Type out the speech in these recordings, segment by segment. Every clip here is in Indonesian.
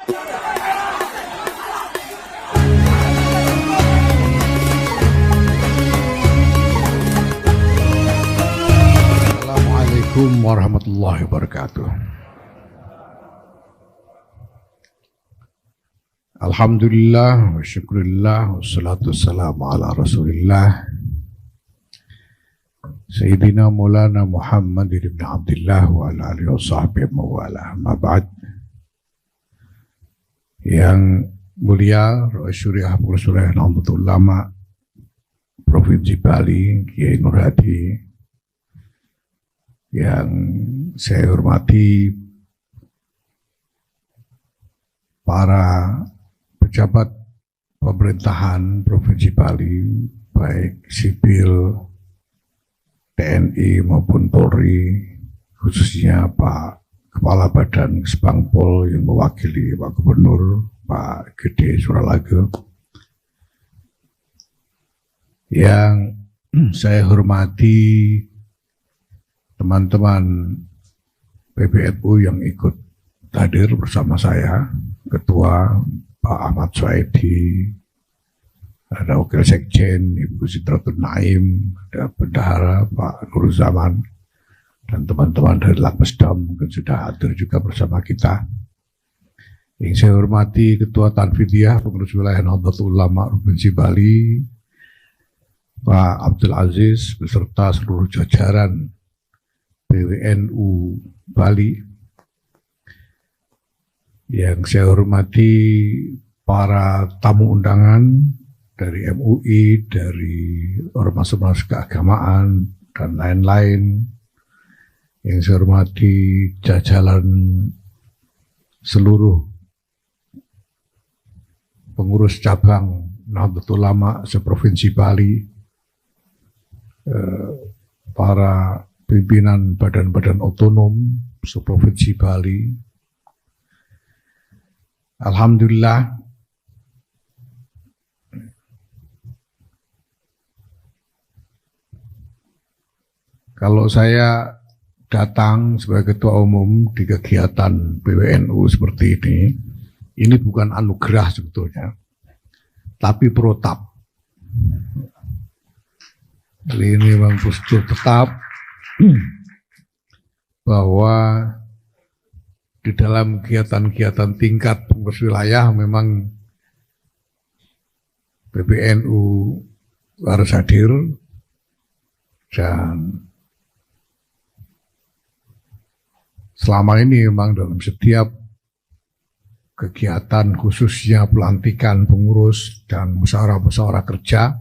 Assalamualaikum warahmatullahi wabarakatuh. Alhamdulillah wa syukurillah wassalatu wassalamu ala rasulillah Sayyidina Maulana Muhammad ibn Abdullah wa ala alihi wa sahbihi mawala. Ma'ba'd. Yang mulia Rais Syuriah Pengurus Nahdlatul Ulama Provinsi Bali, Kiai Nur Hadi, yang saya hormati para pejabat pemerintahan Provinsi Bali, baik sipil, TNI maupun Polri, khususnya Pak Kepala Badan Kesbangpol yang mewakili Pak Gubernur, Pak Gede Suralaga, yang saya hormati teman-teman PBNU yang ikut hadir bersama saya, Ketua Pak Ahmad Swaidi, ada Wakil Sekjen Ibu Sidratul Naim, ada Bendahara Pak Nur Zaman, dan teman-teman dari Lakpesdam mungkin sudah hadir juga bersama kita. Yang saya hormati Ketua Tanfidiyah Pengurus Wilayah Nahdlatul Ulama Provinsi Bali, Pak Abdul Aziz beserta seluruh jajaran PWNU Bali. Yang saya hormati para tamu undangan dari MUI, dari ormas-ormas keagamaan, dan lain-lain. Yang saya hormati jajaran seluruh pengurus cabang Nahdlatul Ulama seprovinsi Bali, para pimpinan badan-badan otonom seprovinsi Bali. Alhamdulillah, kalau saya datang sebagai ketua umum di kegiatan PWNU seperti ini bukan anugerah sebetulnya, tapi protap. Jadi ini memang prosedur tetap bahwa di dalam kegiatan-kegiatan tingkat pengurus wilayah memang PBNU harus hadir, dan selama ini memang dalam setiap kegiatan khususnya pelantikan pengurus dan musyawarah-musyawarah kerja,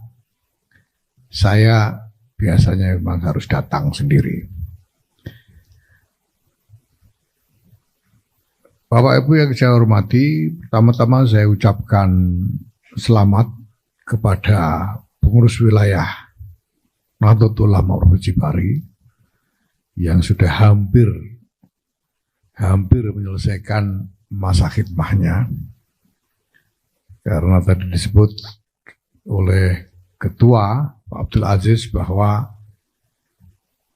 saya biasanya memang harus datang sendiri. Bapak Ibu yang saya hormati, pertama-tama saya ucapkan selamat kepada pengurus wilayah Nahdlatul Ulama Provinsi Bali yang sudah hampir menyelesaikan masa khidmahnya, karena tadi disebut oleh Ketua Pak Abdul Aziz bahwa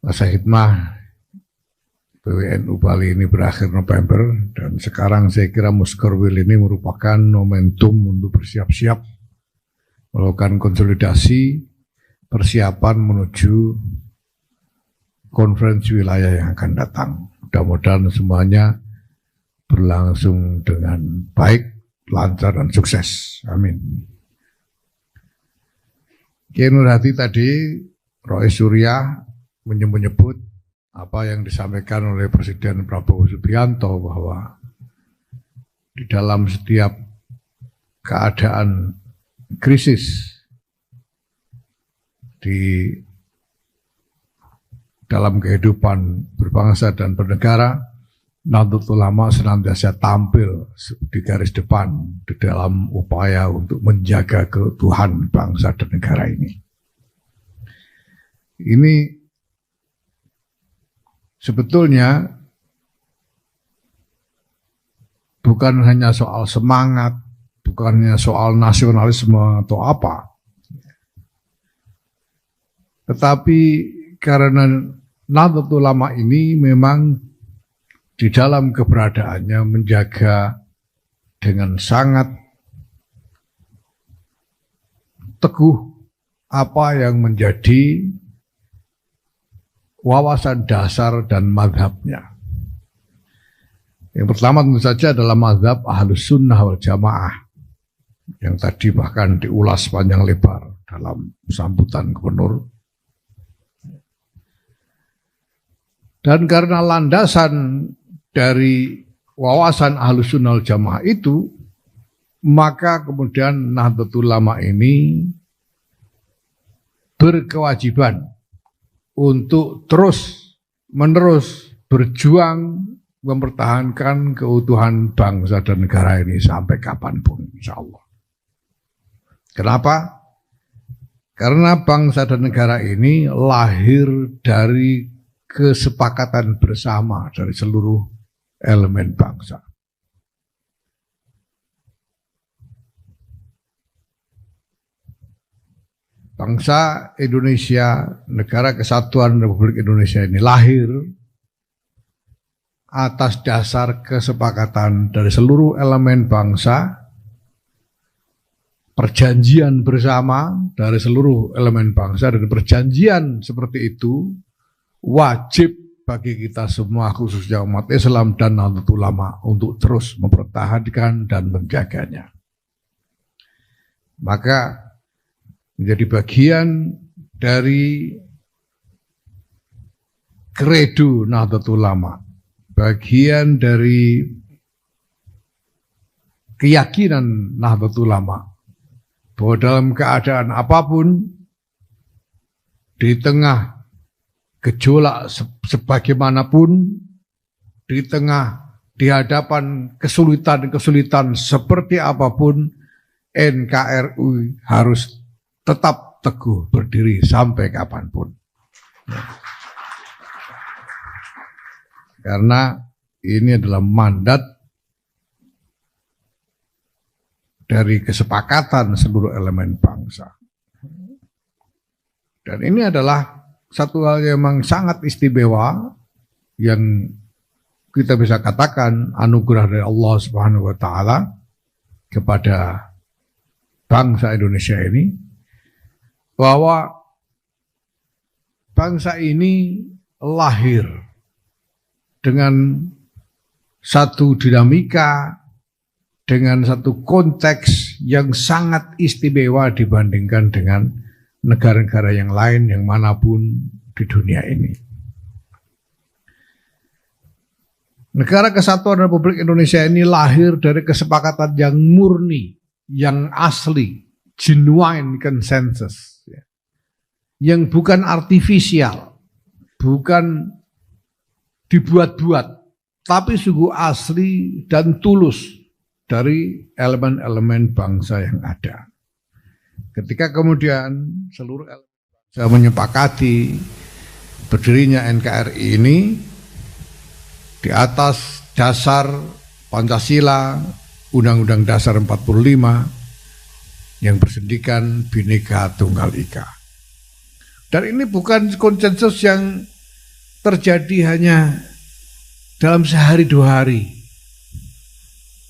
masa khidmah PWNU Bali ini berakhir November, dan sekarang saya kira Muskerwil ini merupakan momentum untuk bersiap-siap melakukan konsolidasi persiapan menuju konferensi wilayah yang akan datang. Mudah-mudahan semuanya berlangsung dengan baik, lancar, dan sukses. Amin. Kiai Nur Hadi tadi, Rais Syuriah menyebut apa yang disampaikan oleh Presiden Prabowo Subianto, bahwa di dalam setiap keadaan krisis di dalam kehidupan berbangsa dan bernegara, Nahdlatul Ulama senantiasa tampil di garis depan di dalam upaya untuk menjaga keutuhan bangsa dan negara ini. Ini sebetulnya bukan hanya soal semangat, bukan hanya soal nasionalisme atau apa, tetapi karena Nahdlatul Ulama ini memang di dalam keberadaannya menjaga dengan sangat teguh apa yang menjadi wawasan dasar dan mazhabnya. Yang pertama tentu saja adalah mazhab Ahlus Sunnah wal Jamaah, yang tadi bahkan diulas panjang lebar dalam sambutan gubernur. Dan karena landasan dari wawasan Ahlus Sunnah wal Jamaah itu, maka kemudian Nahdlatul Ulama ini berkewajiban untuk terus-menerus berjuang mempertahankan keutuhan bangsa dan negara ini sampai kapanpun, insya Allah. Kenapa? Karena bangsa dan negara ini lahir dari kesepakatan bersama dari seluruh elemen bangsa. Bangsa Indonesia, Negara Kesatuan Republik Indonesia ini lahir atas dasar kesepakatan dari seluruh elemen bangsa, perjanjian bersama dari seluruh elemen bangsa, dan perjanjian seperti itu wajib bagi kita semua khususnya umat Islam dan Nahdlatul Ulama untuk terus mempertahankan dan menjaganya. Maka menjadi bagian dari kredo Nahdlatul Ulama, bagian dari keyakinan Nahdlatul Ulama bahwa dalam keadaan apapun, di tengah gejolak sebagaimanapun, di hadapan kesulitan-kesulitan seperti apapun, NKRI harus tetap teguh berdiri sampai kapanpun. Karena ini adalah mandat dari kesepakatan seluruh elemen bangsa. Dan ini adalah satu hal yang memang sangat istimewa yang kita bisa katakan anugerah dari Allah Subhanahu wa taala kepada bangsa Indonesia ini, bahwa bangsa ini lahir dengan satu dinamika, dengan satu konteks yang sangat istimewa dibandingkan dengan negara-negara yang lain yang manapun di dunia ini. Negara Kesatuan Republik Indonesia ini lahir dari kesepakatan yang murni, yang asli, genuine consensus, yang bukan artifisial, bukan dibuat-buat, tapi sungguh asli dan tulus dari elemen-elemen bangsa yang ada. Ketika kemudian seluruh elemen bangsa menyepakati berdirinya NKRI ini di atas dasar Pancasila, Undang-Undang Dasar 45 yang bersendikan Bhinneka Tunggal Ika. Dan ini bukan konsensus yang terjadi hanya dalam sehari dua hari.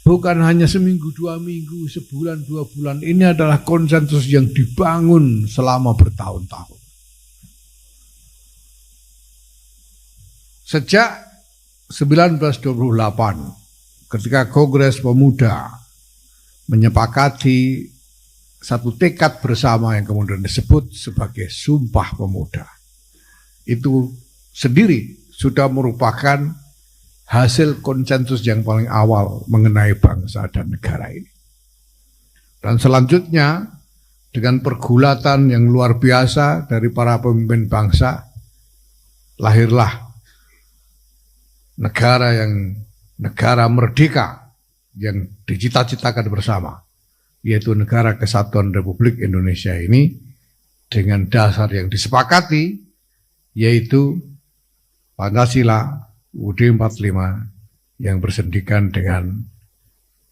Bukan hanya seminggu, 2 minggu, sebulan, 2 bulan. Ini adalah konsensus yang dibangun selama bertahun-tahun. Sejak 1928, ketika Kongres Pemuda menyepakati satu tekad bersama yang kemudian disebut sebagai Sumpah Pemuda, itu sendiri sudah merupakan hasil konsensus yang paling awal mengenai bangsa dan negara ini. Dan selanjutnya dengan pergulatan yang luar biasa dari para pemimpin bangsa, lahirlah negara merdeka yang dicita-citakan bersama, yaitu Negara Kesatuan Republik Indonesia ini, dengan dasar yang disepakati, yaitu Pancasila UUD 45 yang bersendikan dengan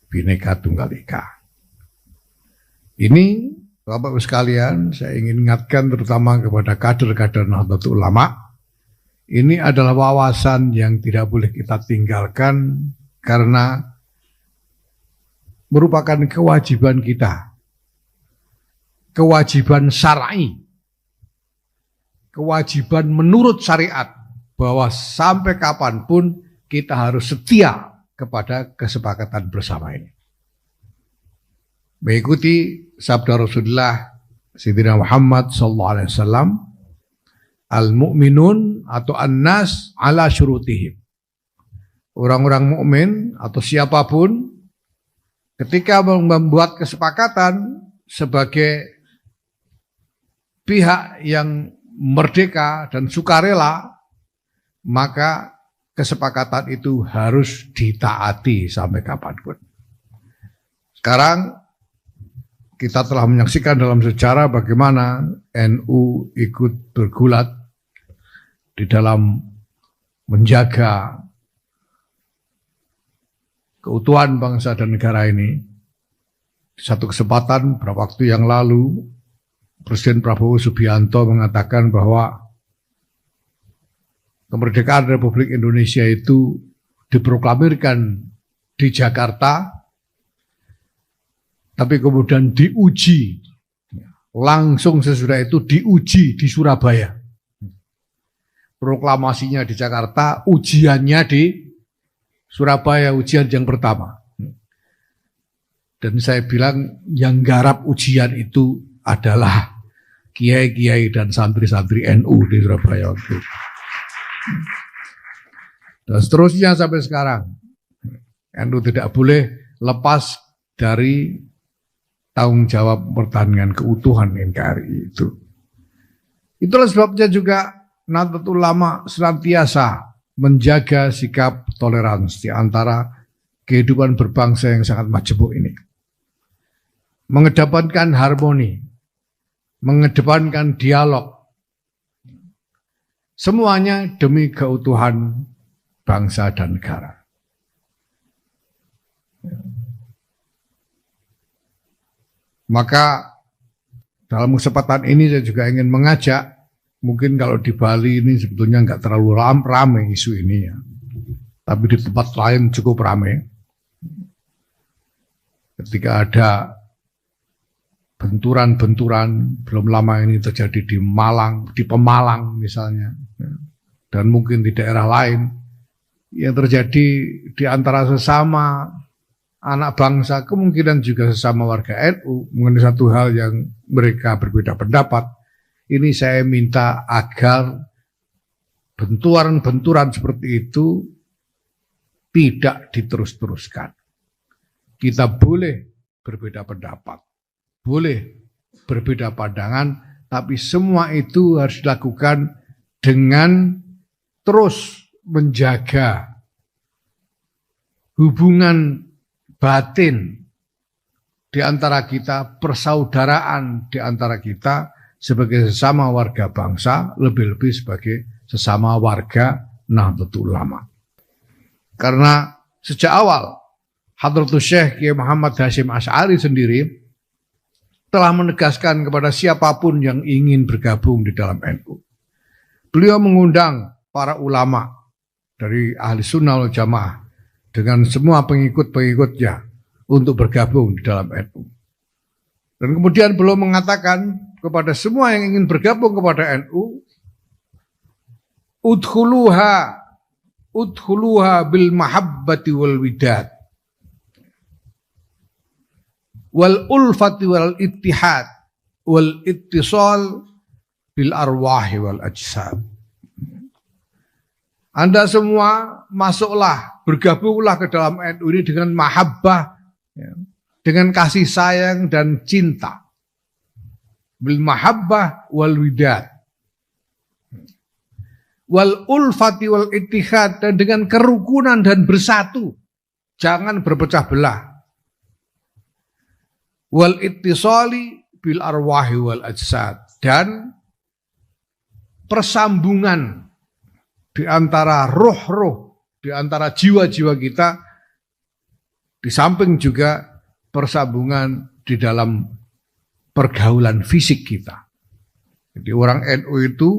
Bhinneka Tunggal Ika. Ini Bapak-Ibu sekalian, saya ingin ingatkan terutama kepada kader-kader Nahdlatul Ulama, ini adalah wawasan yang tidak boleh kita tinggalkan, karena merupakan kewajiban kita, kewajiban syar'i, kewajiban menurut syariat, bahwa sampai kapanpun kita harus setia kepada kesepakatan bersama ini. Mengikuti sabda Rasulullah Sayyidina Muhammad SAW, al-mu'minun atau an-nas ala syurutihim. Orang-orang mukmin atau siapapun ketika membuat kesepakatan sebagai pihak yang merdeka dan sukarela, maka kesepakatan itu harus ditaati sampai kapanpun. Sekarang kita telah menyaksikan dalam sejarah bagaimana NU ikut bergulat di dalam menjaga keutuhan bangsa dan negara ini. Satu kesempatan beberapa waktu yang lalu, Presiden Prabowo Subianto mengatakan bahwa kemerdekaan Republik Indonesia itu diproklamirkan di Jakarta, tapi kemudian diuji, langsung sesudah itu diuji di Surabaya. Proklamasinya di Jakarta, ujiannya di Surabaya, ujian yang pertama. Dan saya bilang yang garap ujian itu adalah kiai-kiai dan santri-santri NU di Surabaya waktu itu. Dan seterusnya sampai sekarang. NU tidak boleh lepas dari tanggung jawab pertahanan keutuhan NKRI itu. Itulah sebabnya juga Nahdlatul Ulama senantiasa menjaga sikap toleransi di antara kehidupan berbangsa yang sangat majemuk ini. Mengedepankan harmoni, mengedepankan dialog. Semuanya demi keutuhan bangsa dan negara. Maka dalam kesempatan ini saya juga ingin mengajak, mungkin kalau di Bali ini sebetulnya nggak terlalu ramai isu ini ya, tapi di tempat lain cukup ramai. Ketika ada benturan-benturan, belum lama ini terjadi di Malang, di Pemalang misalnya, dan mungkin di daerah lain, yang terjadi di antara sesama anak bangsa, kemungkinan juga sesama warga NU mengenai satu hal yang mereka berbeda pendapat. Ini saya minta agar benturan-benturan seperti itu tidak diterus-teruskan. Kita boleh berbeda pendapat, boleh berbeda pandangan, tapi semua itu harus dilakukan dengan terus menjaga hubungan batin di antara kita, persaudaraan di antara kita sebagai sesama warga bangsa, lebih-lebih sebagai sesama warga Nahdlatul Ulama. Karena sejak awal Hadratus Syekh Kiai Muhammad Hasyim Asy'ari sendiri telah menegaskan kepada siapapun yang ingin bergabung di dalam NU. Beliau mengundang para ulama dari Ahli Sunnah wal Jamaah dengan semua pengikut-pengikutnya untuk bergabung di dalam NU. Dan kemudian beliau mengatakan kepada semua yang ingin bergabung kepada NU, udkhuluha bil mahabbati wal widad wal ulfati wal ittihad wal ittisal bil arwahi wal ajsad. Anda semua masuklah, bergabunglah ke dalam NU ini dengan mahabbah, ya, dengan kasih sayang dan cinta. Bil mahabbah wal widad. Wal ulfati wal ittihad, dan dengan kerukunan dan bersatu. Jangan berpecah belah. Wal ittisali bil arwahi wal ajsad, dan persambungan di antara roh-roh, di antara jiwa-jiwa kita, di samping juga persambungan di dalam pergaulan fisik kita. Jadi orang NU itu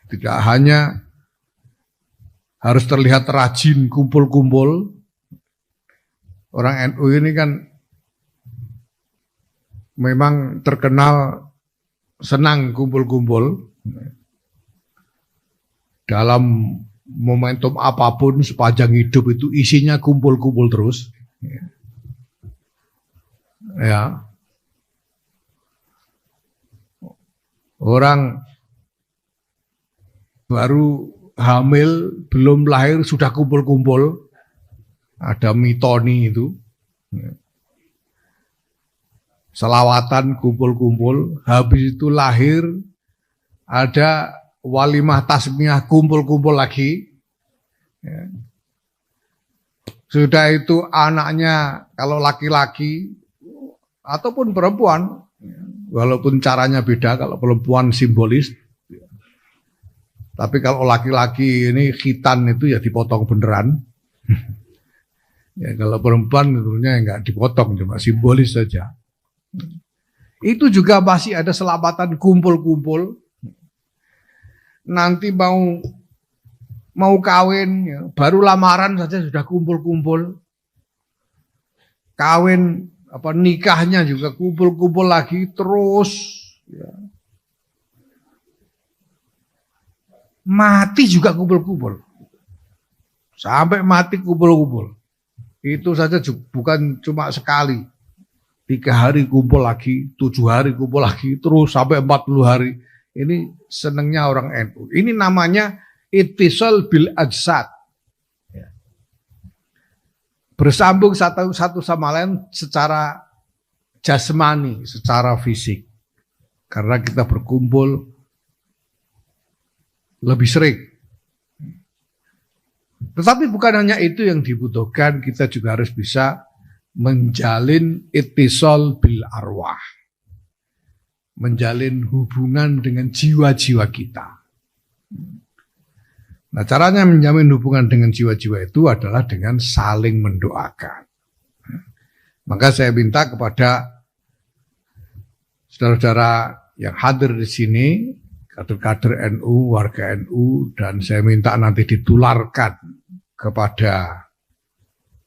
tidak hanya harus terlihat rajin kumpul-kumpul. Orang NU ini kan memang terkenal senang kumpul-kumpul dalam momentum apapun sepanjang hidup itu isinya kumpul-kumpul terus. Ya. Orang baru hamil, belum lahir sudah kumpul-kumpul. Ada mitoni itu. Selawatan kumpul-kumpul, habis itu lahir ada walimah tasmiyah kumpul-kumpul lagi. Ya. Sudah itu anaknya kalau laki-laki ataupun perempuan, walaupun caranya beda, kalau perempuan simbolis, tapi kalau laki-laki ini khitan itu ya dipotong beneran. Ya kalau perempuan tentunya enggak dipotong, cuma simbolis saja. Itu juga masih ada selamatan kumpul-kumpul. Nanti mau kawin, ya, baru lamaran saja sudah kumpul-kumpul. Kawin nikahnya juga kumpul-kumpul lagi terus. Ya. Mati juga kumpul-kumpul. Sampai mati kumpul-kumpul. Itu saja bukan cuma sekali. 3 hari kumpul lagi, 7 hari kumpul lagi, terus sampai 40 hari. Ini senengnya orang NU. Ini namanya ittisal bil ajsad. Ya. Bersambung satu sama lain secara jasmani, secara fisik. Karena kita berkumpul lebih sering. Tetapi bukan hanya itu yang dibutuhkan, kita juga harus bisa menjalin ittisal bil arwah. Menjalin hubungan dengan jiwa-jiwa kita. Nah, caranya menjamin hubungan dengan jiwa-jiwa itu adalah dengan saling mendoakan. Maka saya minta kepada saudara-saudara yang hadir di sini, kader-kader NU, warga NU, dan saya minta nanti ditularkan kepada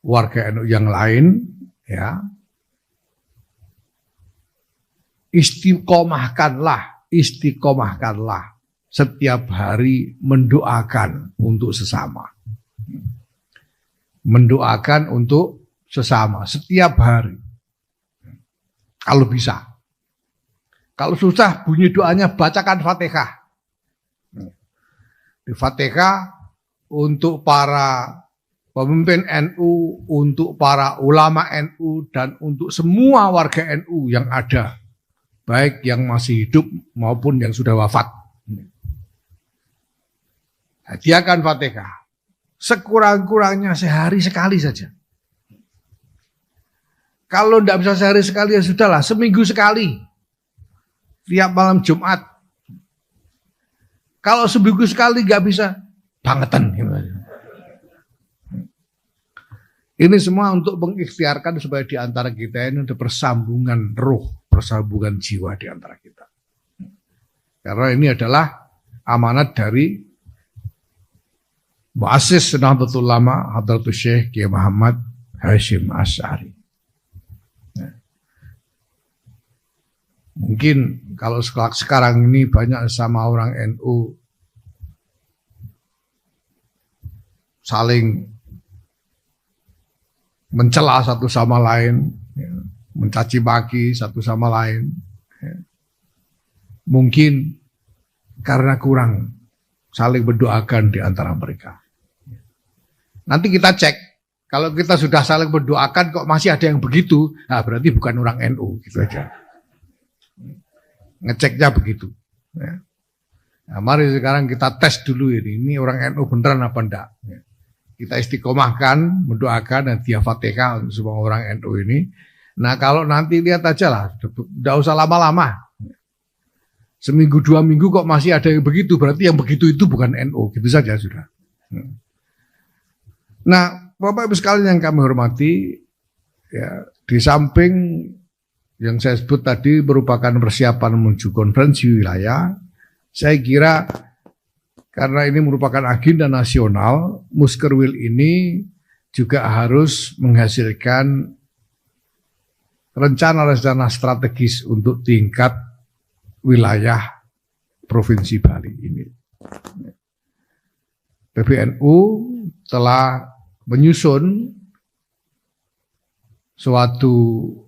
warga NU yang lain, ya. Istiqomahkanlah setiap hari mendoakan untuk sesama. Mendoakan untuk sesama setiap hari. Kalau bisa. Kalau susah bunyi doanya bacakan Fatihah. Di Fatihah untuk para pemimpin NU, untuk para ulama NU, dan untuk semua warga NU yang ada. Baik yang masih hidup maupun yang sudah wafat. Hadiahkan Fatihah. Sekurang-kurangnya sehari sekali saja. Kalau tidak bisa sehari sekali ya sudahlah, seminggu sekali. Tiap malam Jumat. Kalau seminggu sekali nggak bisa, bangetan. Ini semua untuk mengikhtiarkan supaya di antara kita ini ada persambungan roh, persambungan jiwa di antara kita. Karena ini adalah amanat dari Muassis Nahdlatul Ulama Hadratus Syekh Kiai Muhammad Hasyim Asy'ari. Mungkin kalau sekarang ini banyak sama orang NU saling mencela satu sama lain, mencaci maki satu sama lain. Mungkin karena kurang saling berdoakan di antara mereka. Nanti kita cek, kalau kita sudah saling berdoakan kok masih ada yang begitu, nah berarti bukan orang NU, gitu aja. Ngeceknya begitu. Nah, mari sekarang kita tes dulu ini orang NU beneran apa enggak. Kita istiqomahkan, mendoakan dan dia Fatihah untuk semua orang NU ini. Nah kalau nanti lihat aja lah, tidak usah lama-lama. Seminggu 2 minggu kok masih ada yang begitu, berarti yang begitu itu bukan NU, gitu saja sudah. Nah Bapak Ibu sekalian yang kami hormati, ya, di samping yang saya sebut tadi merupakan persiapan menuju konferensi wilayah, saya kira karena ini merupakan agenda nasional, Muskerwil ini juga harus menghasilkan rencana-rencana strategis untuk tingkat wilayah Provinsi Bali ini. PBNU telah menyusun suatu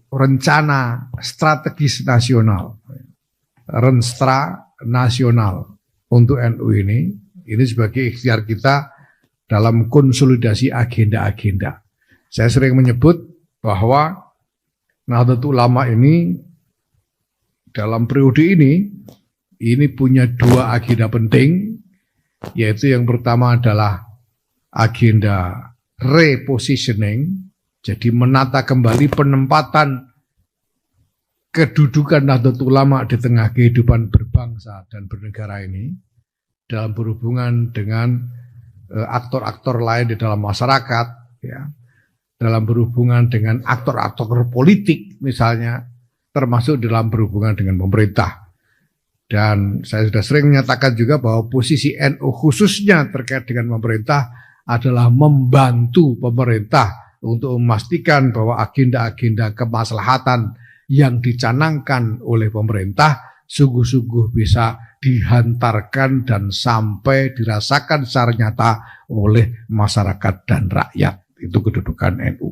rencana strategis nasional, Renstra nasional untuk NU ini sebagai ikhtiar kita dalam konsolidasi agenda-agenda. Saya sering menyebut bahwa Nahdlatul Ulama ini dalam periode ini punya dua agenda penting, yaitu yang pertama adalah agenda repositioning, jadi menata kembali penempatan kedudukan Nahdlatul Ulama di tengah kehidupan berbangsa dan bernegara ini dalam berhubungan dengan aktor-aktor lain di dalam masyarakat, ya, dalam berhubungan dengan aktor-aktor politik misalnya, termasuk dalam berhubungan dengan pemerintah. Dan saya sudah sering menyatakan juga bahwa posisi NU khususnya terkait dengan pemerintah adalah membantu pemerintah untuk memastikan bahwa agenda-agenda kemaslahatan yang dicanangkan oleh pemerintah sungguh-sungguh bisa dihantarkan dan sampai dirasakan secara nyata oleh masyarakat dan rakyat. Itu kedudukan NU.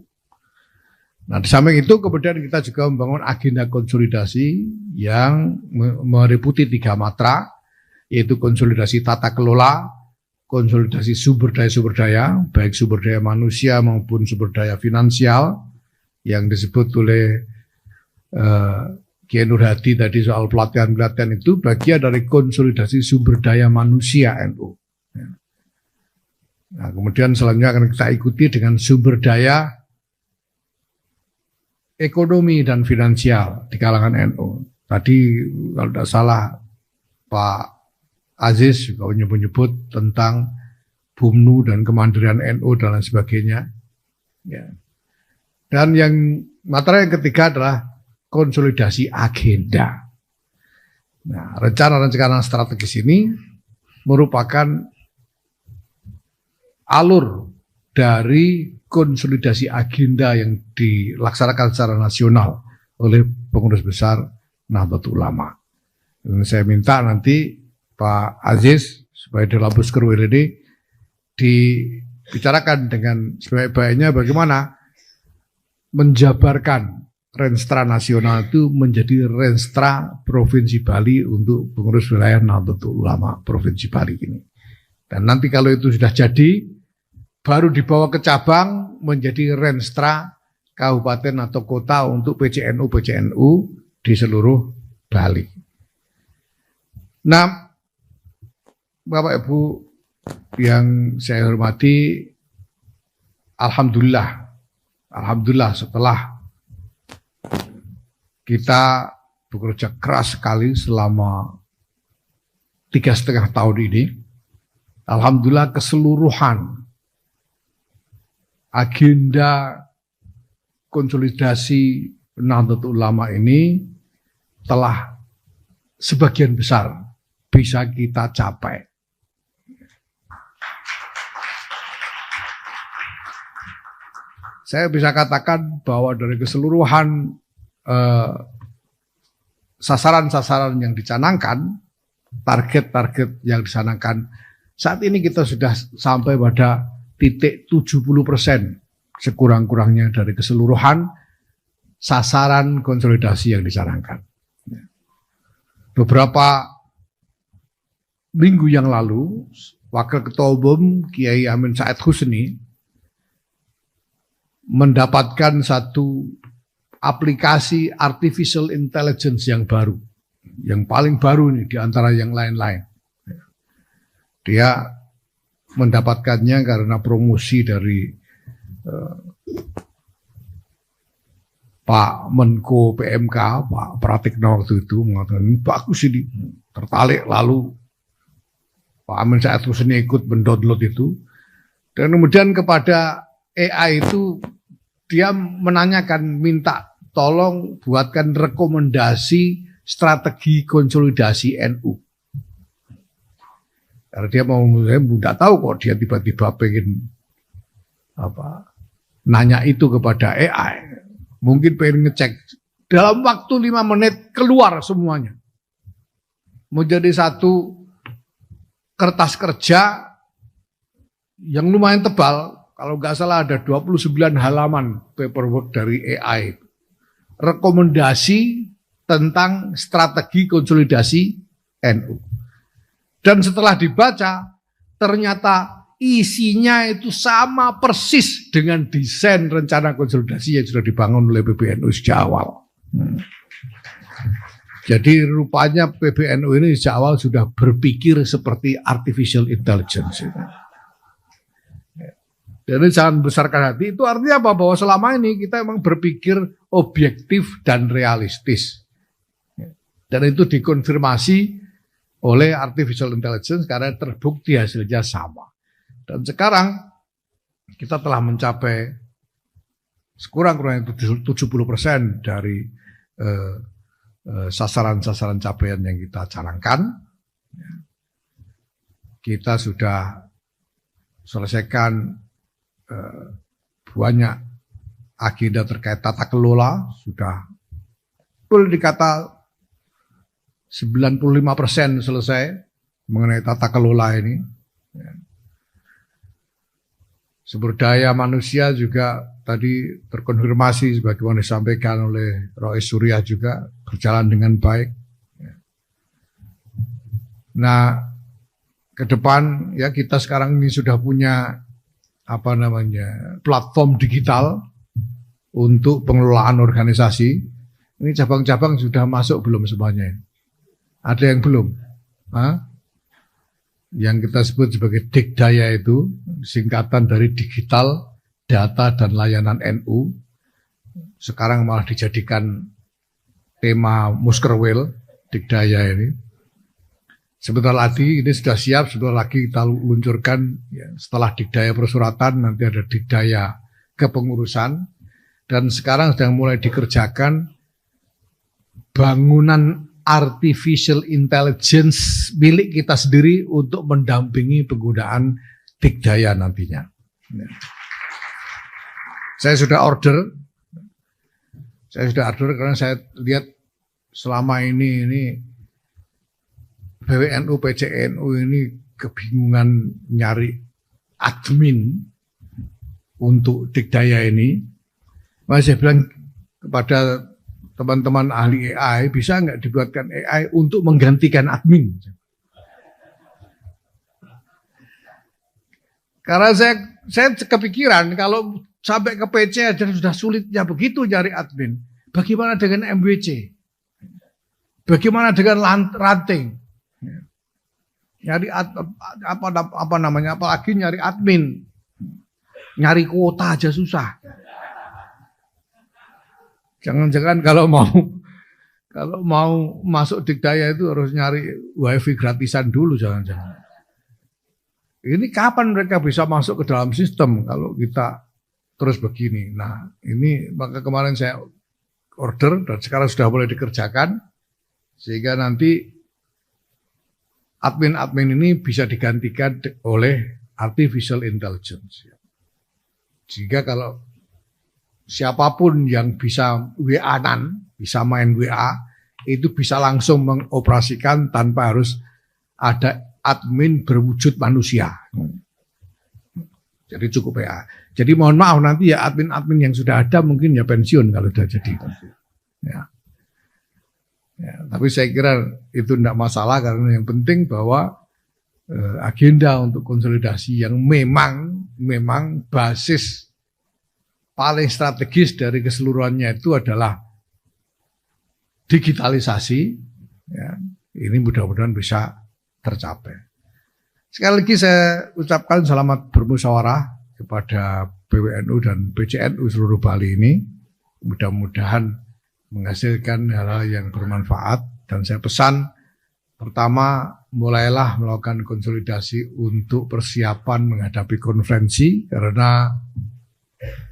Nah, di samping itu kemudian kita juga membangun agenda konsolidasi yang meliputi 3 matra, yaitu konsolidasi tata kelola, konsolidasi sumber daya, baik sumber daya manusia maupun sumber daya finansial, yang disebut oleh Kiai Nur Hadi tadi soal pelatihan-pelatihan itu bagian dari konsolidasi sumber daya manusia NU. Nah, kemudian selanjutnya akan kita ikuti dengan sumber daya ekonomi dan finansial di kalangan NU. Tadi kalau tidak salah Pak Aziz juga menyebut tentang BUMNU dan kemandirian NU dan lain sebagainya. Ya. Dan yang materi yang ketiga adalah konsolidasi agenda. Nah, rencana-rencana strategis ini merupakan alur dari konsolidasi agenda yang dilaksanakan secara nasional oleh pengurus besar Nahdlatul Ulama. Dan saya minta nanti Pak Aziz supaya dalam Buskerwil ini dibicarakan dengan sebaik-baiknya bagaimana menjabarkan Renstra nasional itu menjadi Renstra Provinsi Bali untuk pengurus wilayah Nahdlatul Ulama Provinsi Bali ini. Dan nanti kalau itu sudah jadi, baru dibawa ke cabang menjadi Renstra kabupaten atau kota untuk PCNU di seluruh Bali. Nah, Bapak Ibu yang saya hormati, Alhamdulillah setelah kita bekerja keras sekali selama 3,5 tahun ini, alhamdulillah keseluruhan agenda konsolidasi Nahdlatul Ulama ini telah sebagian besar bisa kita capai. Saya bisa katakan bahwa dari keseluruhan sasaran-sasaran yang dicanangkan, target-target yang dicanangkan, saat ini kita sudah sampai pada titik 70% sekurang-kurangnya dari keseluruhan sasaran konsolidasi yang dicanangkan. Beberapa minggu yang lalu, Wakil Ketua Umum Kiai Amin Said Husni mendapatkan satu aplikasi artificial intelligence yang baru, yang paling baru nih di antara yang lain-lain. Dia mendapatkannya karena promosi dari Pak Menko PMK, Pak Pratikno waktu itu mengatakan bagus ini, tertarik, lalu Pak Amin Said Husni ikut mendownload itu, dan kemudian kepada AI itu dia menanyakan, minta tolong buatkan rekomendasi strategi konsolidasi NU. Karena dia mau, saya tidak tahu kok dia tiba-tiba pengen nanya itu kepada AI. Mungkin pengen ngecek dalam waktu 5 menit keluar semuanya. Menjadi satu kertas kerja yang lumayan tebal, kalau nggak salah ada 29 halaman paperwork dari AI. Rekomendasi tentang strategi konsolidasi NU. Dan setelah dibaca, ternyata isinya itu sama persis dengan desain rencana konsolidasi yang sudah dibangun oleh PBNU sejak awal. Jadi rupanya PBNU ini sejak awal sudah berpikir seperti artificial intelligence. Jadi jangan besarkan hati, itu artinya apa? Bahwa selama ini kita memang berpikir objektif dan realistis. Dan itu dikonfirmasi oleh artificial intelligence karena terbukti hasilnya sama. Dan sekarang kita telah mencapai sekurang-kurangnya 70% dari sasaran-sasaran capaian yang kita canangkan. Kita sudah selesaikan banyak agenda terkait tata kelola, sudah boleh dikata 95% selesai mengenai tata kelola ini. Sumber daya manusia juga tadi terkonfirmasi sebagaimana disampaikan oleh Rois Surya juga berjalan dengan baik. Nah, ke depan ya kita sekarang ini sudah punya platform digital untuk pengelolaan organisasi. Ini cabang-cabang sudah masuk belum semuanya? Ada yang belum? Yang kita sebut sebagai Dikdaya itu singkatan dari digital, data dan layanan NU. Sekarang malah dijadikan tema Muskerwil Dikdaya ini. Sebentar lagi ini sudah siap, sebentar lagi kita luncurkan ya, setelah Dikdaya Persuratan nanti ada Dikdaya Kepengurusan dan sekarang sedang mulai dikerjakan bangunan artificial intelligence milik kita sendiri untuk mendampingi penggunaan Dikdaya nantinya. Ya. Saya sudah order karena saya lihat selama ini PWNU, PCNU ini kebingungan nyari admin untuk Dikdaya ini. Mas saya bilang kepada teman-teman ahli AI, bisa nggak dibuatkan AI untuk menggantikan admin? Karena saya kepikiran kalau sampai ke PC aja sudah sulitnya begitu cari admin. Bagaimana dengan MWC? Bagaimana dengan ranting? Nyari apalagi nyari admin. Nyari kuota aja susah. Jangan-jangan kalau mau masuk Dikdaya itu harus nyari wifi gratisan dulu jangan-jangan. Ini kapan mereka bisa masuk ke dalam sistem kalau kita terus begini. Nah, ini maka kemarin saya order dan sekarang sudah boleh dikerjakan sehingga nanti admin-admin ini bisa digantikan oleh artificial intelligence. Sehingga kalau siapapun yang bisa WA-an, bisa main WA, itu bisa langsung mengoperasikan tanpa harus ada admin berwujud manusia. Jadi cukup WA. Jadi mohon maaf nanti ya admin-admin yang sudah ada mungkin ya pensiun kalau sudah jadi. Ya. Ya, tapi saya kira itu tidak masalah karena yang penting bahwa agenda untuk konsolidasi yang memang basis paling strategis dari keseluruhannya itu adalah digitalisasi. Ya, ini mudah-mudahan bisa tercapai. Sekali lagi saya ucapkan selamat bermusyawarah kepada PWNU dan PCNU seluruh Bali ini. Mudah-mudahan menghasilkan hal-hal yang bermanfaat dan saya pesan pertama mulailah melakukan konsolidasi untuk persiapan menghadapi konferensi karena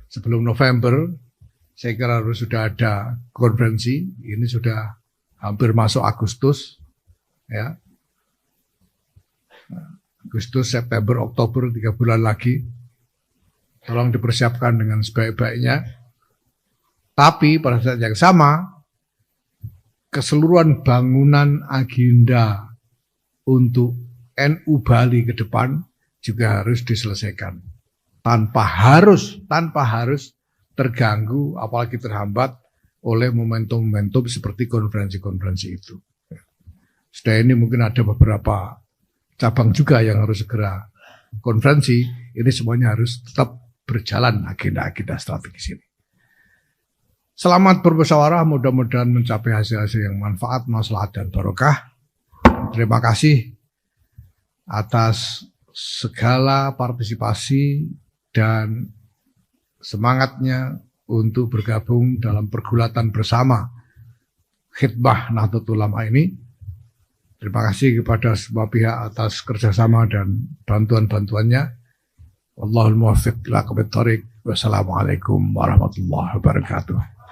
sebelum November saya kira harus sudah ada konferensi. Ini sudah hampir masuk Agustus ya. Agustus, September, Oktober 3 bulan lagi. Tolong dipersiapkan dengan sebaik-baiknya. Tapi pada saat yang sama keseluruhan bangunan agenda untuk NU Bali ke depan juga harus diselesaikan tanpa harus terganggu apalagi terhambat oleh momentum-momentum seperti konferensi-konferensi itu. Setelah ini mungkin ada beberapa cabang juga yang harus segera konferensi, ini semuanya harus tetap berjalan agenda-agenda strategis ini. Selamat bermusyawarah, mudah-mudahan mencapai hasil-hasil yang manfaat, maslahat dan barokah. Terima kasih atas segala partisipasi dan semangatnya untuk bergabung dalam pergulatan bersama khidmah Nahdlatul Ulama ini. Terima kasih kepada semua pihak atas kerjasama dan bantuan-bantuannya. Wallahul muwaffiq ila aqwamit thoriq. Wassalamualaikum warahmatullahi wabarakatuh.